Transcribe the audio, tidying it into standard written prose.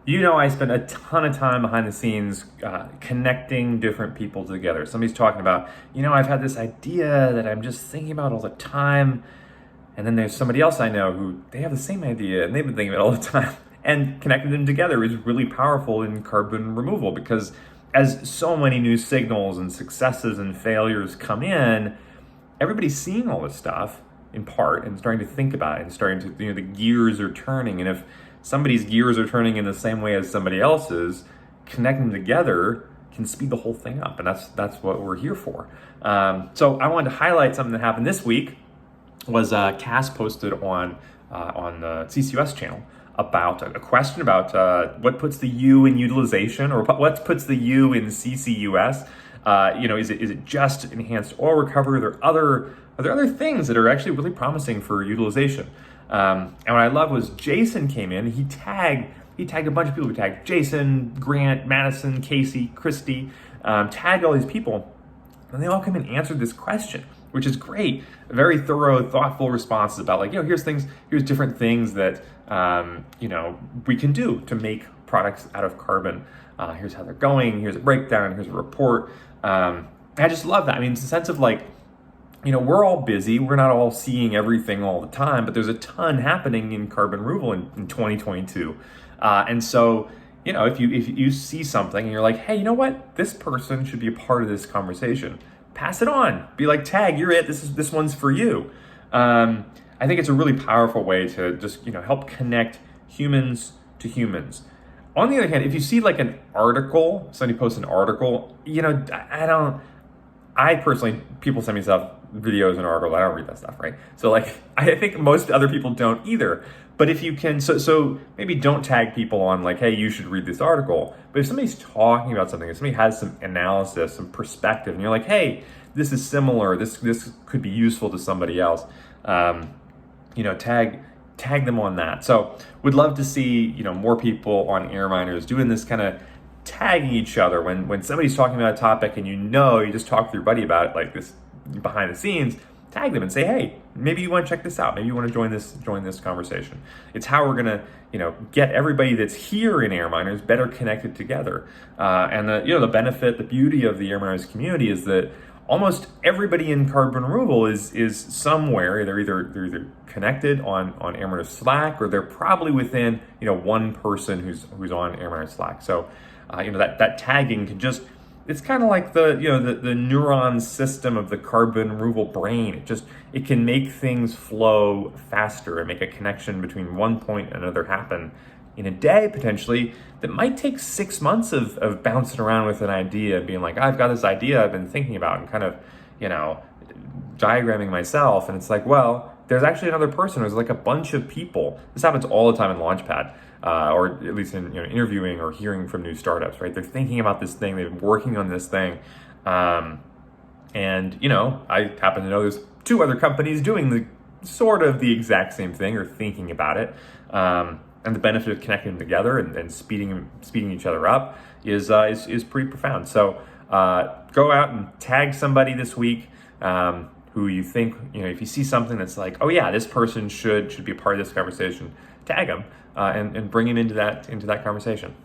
I spend a ton of time behind the scenes connecting different people together. Somebody's talking about, I've had this idea that I'm just thinking about all the time. And then there's somebody else I know who they have the same idea and they've been thinking about it all the time. And connecting them together is really powerful in carbon removal because as so many new signals and successes and failures come in, everybody's seeing all this stuff in part and starting to think about it and starting to, the gears are turning. And if somebody's gears are turning in the same way as somebody else's, connecting them together can speed the whole thing up. And that's what we're here for. So I wanted to highlight something that happened this week. Was Cass posted on the CCUS channel about a question about what puts the U in utilization, or what puts the U in CCUS. Is it just enhanced oil recovery? Are there other things that are actually really promising for utilization? And what I love was Jason came in. He tagged a bunch of people. He tagged Jason, Grant, Madison, Casey, Christy, tagged all these people, and they all come and answered this question, which is great. Very thorough, thoughtful responses about here's different things that, we can do to make products out of carbon. Here's how they're going. Here's a breakdown. Here's a report. I just love that. I mean, it's a sense of we're all busy. We're not all seeing everything all the time, but there's a ton happening in carbon removal in 2022. And so, if you see something and you're like, hey, you know what? This person should be a part of this conversation. Pass it on. Be like, tag, you're it. This one's for you. I think it's a really powerful way to just, help connect humans to humans. On the other hand, if you see an article, somebody posts an article, I personally, people send me stuff, videos and articles, I don't read that stuff, right? So I think most other people don't either. But if you can, so maybe don't tag people on hey, you should read this article. But if somebody's talking about something, if somebody has some analysis, some perspective, and you're like, hey, this is similar, this could be useful to somebody else, tag them on that. So would love to see, more people on Air Miners doing this kind of tagging each other when somebody's talking about a topic and you just talk to your buddy about it this behind the scenes. Tag them and say, hey, maybe you want to check this out. Maybe you want to join this conversation. It's how we're gonna, get everybody that's here in Air Miners better connected together. And the benefit, the beauty of the Air Miners community is that almost everybody in carbon removal is somewhere. They're either connected on Air Miners Slack, or they're probably within one person who's on Air Miners Slack. So that tagging can just, it's kind of like the neuron system of the carbon removal brain. It can make things flow faster and make a connection between one point and another happen in a day, potentially, that might take 6 months of bouncing around with an idea and being like, I've got this idea I've been thinking about and kind of, diagramming myself. And it's well, there's actually another person. There's a bunch of people. This happens all the time in Launchpad. Or at least in interviewing or hearing from new startups, right? They're thinking about this thing, they've been working on this thing, and I happen to know there's 2 other companies doing the exact same thing or thinking about it, and the benefit of connecting them together and speeding each other up is pretty profound. So go out and tag somebody this week who you think, if you see something that's oh yeah, this person should be a part of this conversation, tag them. And bring him into that conversation.